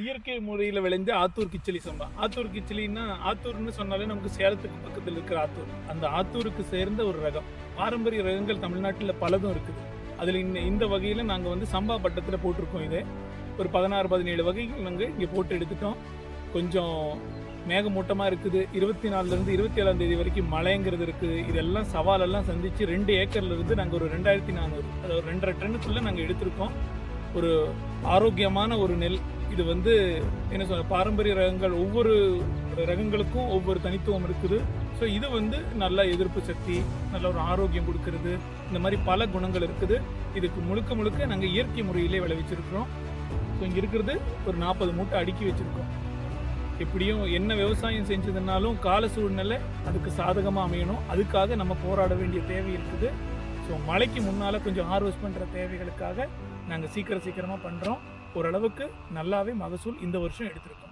இயற்கை முறையில் விளைஞ்ச ஆத்தூர் கிச்சலி சம்பா. ஆத்தூர் கிச்சலின்னா ஆத்தூர்னு சொன்னாலே நமக்கு சேலத்துக்கு பக்கத்தில் இருக்கிற ஆத்தூர். அந்த ஆத்தூருக்கு சேர்ந்த ஒரு ரகம். பாரம்பரிய ரகங்கள் தமிழ்நாட்டில் பலதும் இருக்குது. அதில் இந்த வகையில் நாங்கள் வந்து சம்பா பட்டத்தில் போட்டிருக்கோம். இதே ஒரு 16-17 வகைகள் நாங்கள் இங்கே போட்டு எடுத்துட்டோம். கொஞ்சம் மேகமூட்டமாக இருக்குது. 24லேருந்து 27ஆம் தேதி வரைக்கும் மழைங்கிறது இருக்குது. இதெல்லாம் சவாலெல்லாம் சந்தித்து 2 ஏக்கர்லேருந்து நாங்கள் ஒரு 2400 அதாவது 2.5 டன்னுக்குள்ளே நாங்கள் எடுத்திருக்கோம். ஒரு ஆரோக்கியமான ஒரு நெல். இது வந்து என்ன சொல்ற, பாரம்பரிய ரகங்கள் ஒவ்வொரு ரகங்களுக்கும் ஒவ்வொரு தனித்துவம் இருக்குது. ஸோ இது வந்து நல்ல எதிர்ப்பு சக்தி, நல்ல ஒரு ஆரோக்கியம் கொடுக்கறது, இந்த மாதிரி பல குணங்கள் இருக்குது. இதுக்கு முழுக்க முழுக்க நாங்கள் இயற்கை முறையிலே விளைவிச்சிருக்கிறோம். ஸோ இங்கே இருக்கிறது ஒரு 40 மூட்டை அடுக்கி வச்சுருக்கோம். எப்படியும் என்ன விவசாயம் செஞ்சதுனாலும் கால சூழ்நிலை அதுக்கு சாதகமாக அமையணும். அதுக்காக நம்ம போராட வேண்டிய தேவை இருக்குது. ஸோ மழைக்கு முன்னால் கொஞ்சம் ஹார்வெஸ்ட் பண்ணுற தேவைகளுக்காக நாங்கள் சீக்கிரமாக பண்ணுறோம். ஓரளவுக்கு நல்லாவே மகசூல் இந்த வருஷம் எடுத்திருக்கோம்.